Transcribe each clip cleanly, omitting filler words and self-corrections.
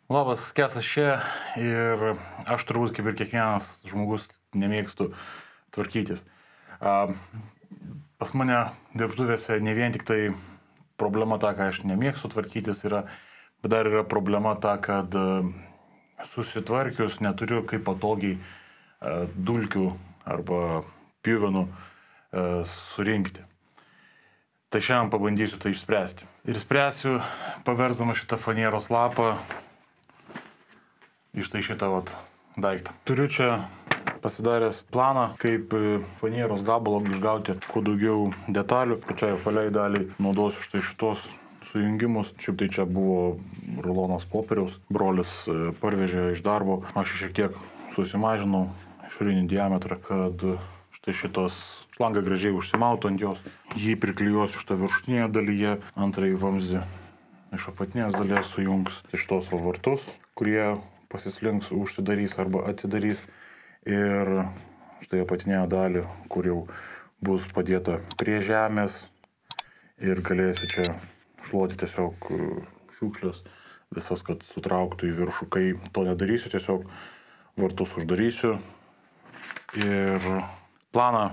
Labas, Kesas čia ir aš turbūt kaip ir kiekvienas žmogus nemėgstu tvarkytis. Pas mane dirbtuvėse ne vien tik tai problema ta, ką aš nemėgstu tvarkytis yra, bet dar yra problema ta, kad susitvarkius neturiu kaip patogiai dulkių arba pjuvenų surinkti. Tai šiandien pabandysiu tai išspręsti. Ir spręsiu paversdama šitą fanieros lapą iš tai šitą daiktą. Turiu čia pasidaręs planą, kaip fanieros gabalo išgauti kuo daugiau detalių. Pačiai apvaliai daliai naudosiu štai šitos sujungimus. Šiaip tai čia buvo rulonas popieriaus. Brolis parvežė iš darbo. Aš šiek tiek susimažinau išorinį diametrą, kad štai šitos šlanga gražiai užsimautų ant jos. Jį priklijuosiu šitą viršutinėje dalyje. Antrąjį vamzdį iš apatinės dalies sujungs šitos vartus, kurie pasislinks, užsidarys arba atsidarys. Ir štai apatinėje dalį, kur jau bus padėta prie žemės ir galėsiu čia šluoti tiesiog šiukšlės visas, kad sutrauktų į viršų. Kai to nedarysiu, tiesiog vartus uždarysiu ir planą,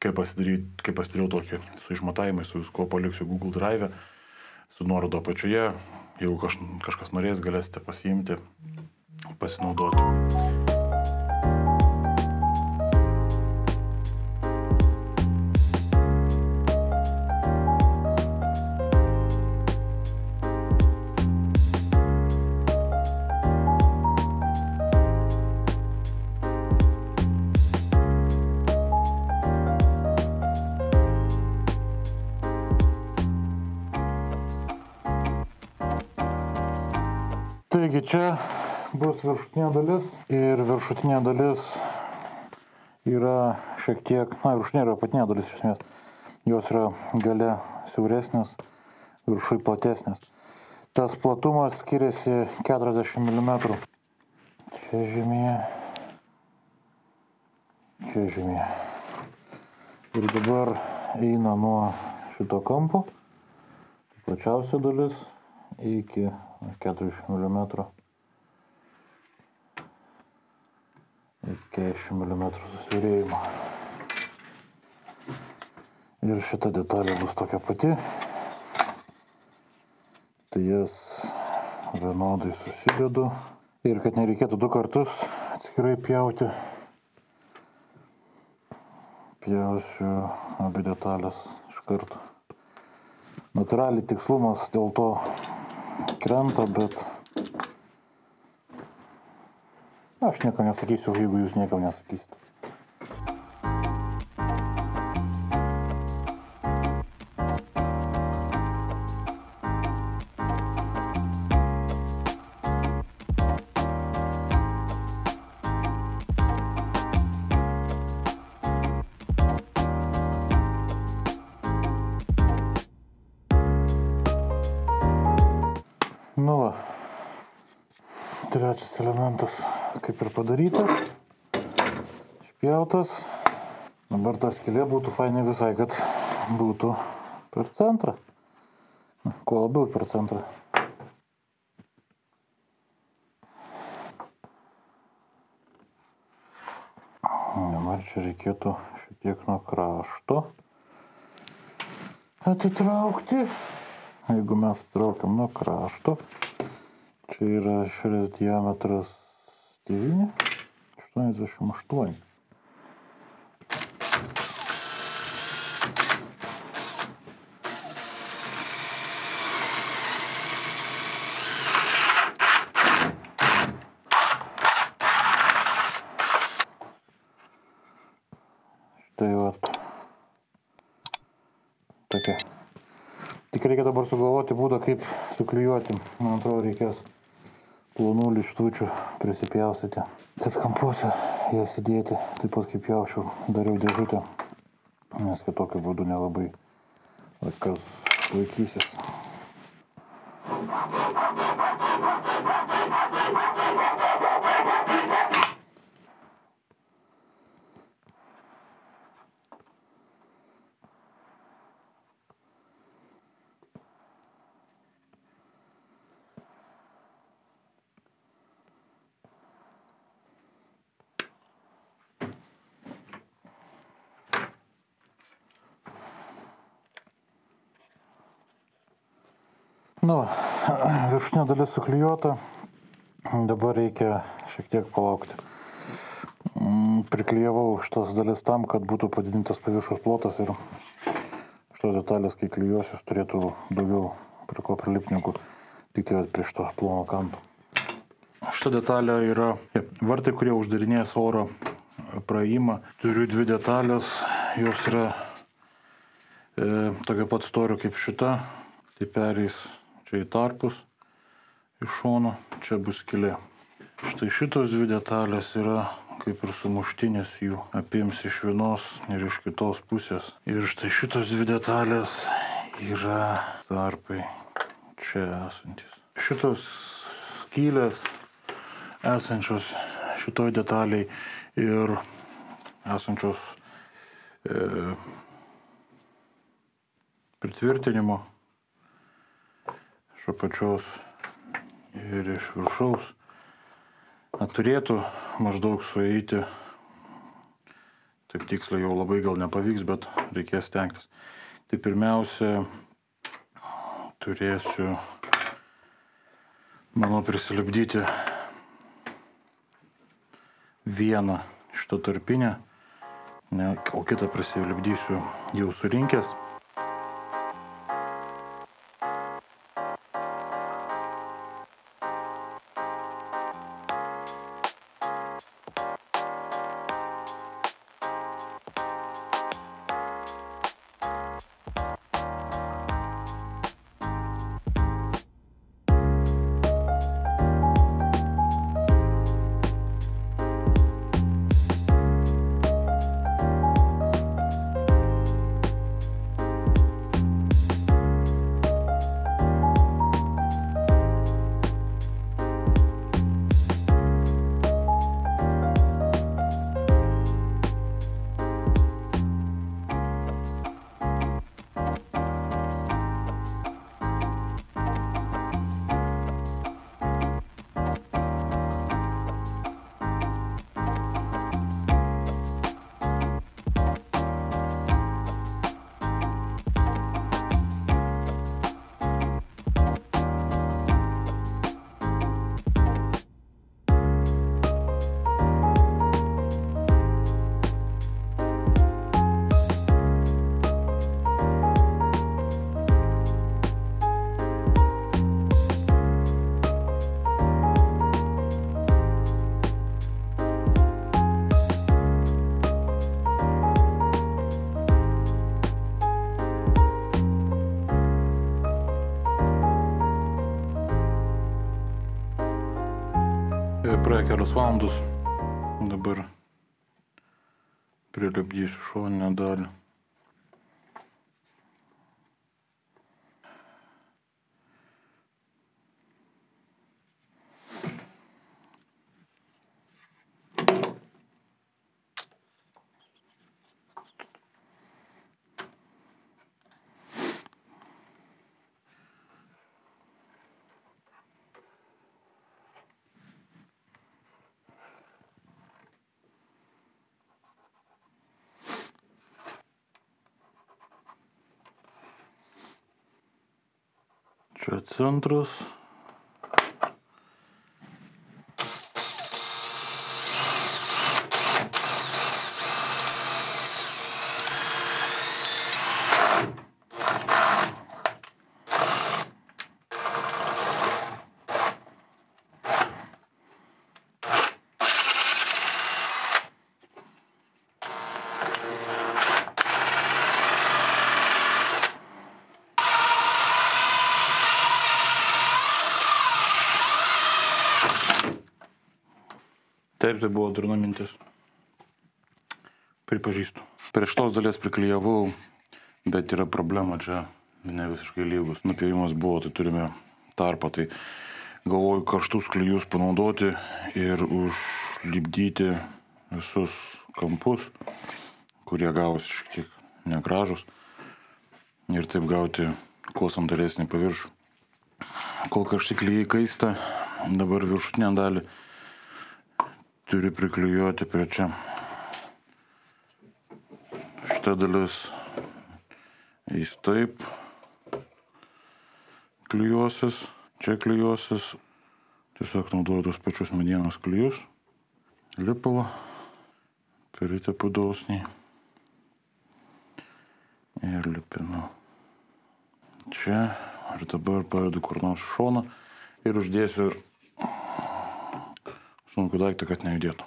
kaip pasidariau tokį su išmatavimais, su visko paliksiu Google Drive, su nuorodo apačioje. Jeigu kažkas norės, galėsite pasiimti, pasinaudoti. Taigi čia bus viršutinė dalis ir viršutinė dalis yra šiek tiek, viršutinė yra apatinė dalis iš esmės. Jos yra gale siauresnės, viršui platesnės. Tas platumas skiriasi 40 mm. Čia žemėje. Čia žemėje. Ir dabar eina nuo šito kampo, plačiausia dalis, iki 40 mm. Iki 40 mm susiaurėjimo. Ir šita detalė bus tokia pati. Tai jas vienodai susidedu. Ir kad nereikėtų du kartus atskirai pjauti, pjausiu abi detalės iš karto. Natūraliai tikslumas dėl to krenta, bet aš nieko nesakysiu, jeigu jūs nieko nesakysite. Nu va, trečias elementas kaip ir padarytas, išpjautas. Dabar ta skylė būtų fainai visai, kad būtų per centrą. Kuo labiau per centrą. Dabar čia reikėtų šiek tiek nuo krašto atitraukti. Jeigu mes atitraukiam nuo krašto, čia yra išorės diametras 9,88. Štai vat. Tokia. Tik reikia dabar sugalvoti būdą, kaip suklijuoti. Man atrodo, reikės plonų lištučių prisipjaustyti. Kad kampuose jas įdėti, taip pat kaip pjaučiau, dariau dėžutę. Nes kitokiu būdu nelabai kas laikysis. Viršutinė dalis suklijuota, dabar reikia šiek tiek palaukti. Priklijavau šitas dalis tam, kad būtų padidintas paviršiaus plotas ir šitos detalės, kai klijuosius, turėtų daugiau prie ko prilipti negu tik tai prie šito plono kanto. Šita detalė yra vartai, kurie uždarinės oro praėjimą. Turiu 2 detalės, jos yra tokio pat storio kaip šita. Tai pereis čia į tarpus, iš šono, čia bus skylė. Štai šitos 2 detalės yra kaip ir sumuštinis, jų apims iš vienos ir iš kitos pusės. Ir štai šitos 2 detalės yra tarpai čia esantis. Šitos skylės esančios šitoj detaliai ir esančios pritvirtinimo iš apačios ir iš viršaus turėtų maždaug sueiti. Taip tiksliai jau labai gal nepavyks, bet reikės stengtis. Tai pirmiausia, turėsiu prisilipdyti vieną šitą tarpinę, o kitą prisilipdysiu jau surinkęs. Praėjo kelios valandos, dabar prilipdysiu šoninę dalį. Čia centras. Taip, tai buvo durna mintis. Pripažįstu. Prie šitos dalies priklijavau, bet yra problema, čia ne visiškai lygus. Nupjovimas buvo, tai turime tarpą. Tai galvoju karštus klijus panaudoti ir užlipdyti visus kampus, kurie gavosi šiek tiek negražus. Ir taip gauti kuo sandaresnį paviršių. Kol karšti klijai kaista, dabar viršutinę dalį turiu priklijuoti prie čia. Šitą dalis eis taip. klijuosis, čia klijuosis. Tiesiog naudoju tos pačius medienos klijus. Lipalo, peritepu dosniai. Ir lipinu. Čia ir dabar pavedu kur nors šoną ir uždėsiu sunku daiktą, kad nejudėtų.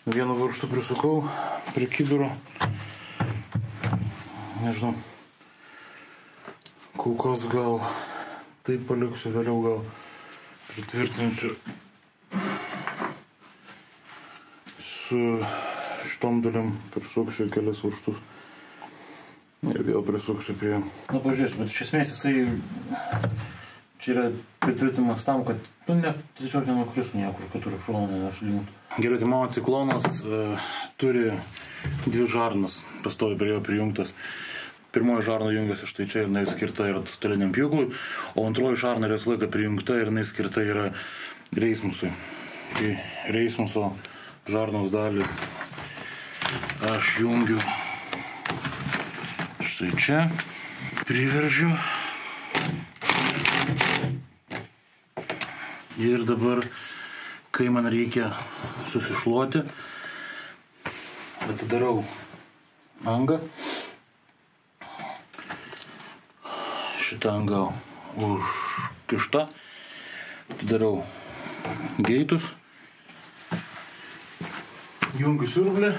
Vienu varžtu prisukau prie kibiro. Nežinau, kol kas gal taip paliksiu, vėliau gal pritvirtinsiu su šitom dalim, prisuksiu kelias varžtus ir vėl prisuksiu prie... Na, pažiūrėsiu, bet iš esmės jisai čia yra pritvirtinamas tam, kad tiesiog nenukristų niekur, kad turi šoną neslintų. Gerai, tai mano ciklonas turi dvi žarnas, pastovi prie jo prijungtas. Pirmoji žarna jungiasi štai čia ir jinai skirta yra staliniam pjūklui, o antroji žarna yra visą laiką prijungta ir jinai skirta yra reismusui. Tai reismuso žarnos dalį aš jungiu štai čia, priveržiu. Ir dabar, kai man reikia susišluoti, atidarau angą. Šitą angą užkišta. Atidarau geitus. Jungiu siurblį.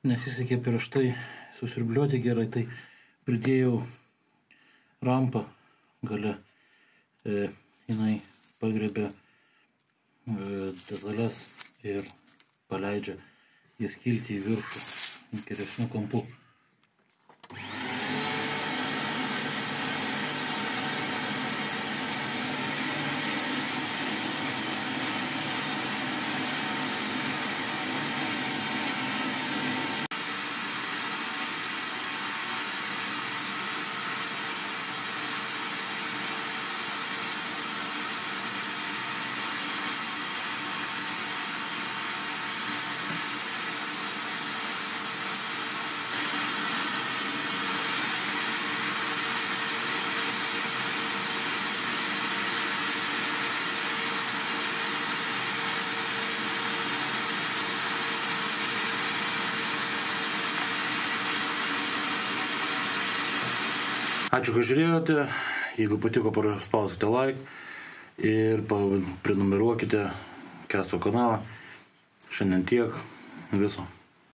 Nesisekė prieš tai susiurbliuoti gerai, tai pridėjau rampą gale. Jinai pagrebė detalės ir paleidžia jas kilti į viršų geresnių kampų. Ačiū, kad žiūrėjote. Jeigu patiko, spauskite like ir prenumeruokite Kęsto kanalą. Šiandien tiek. Viso.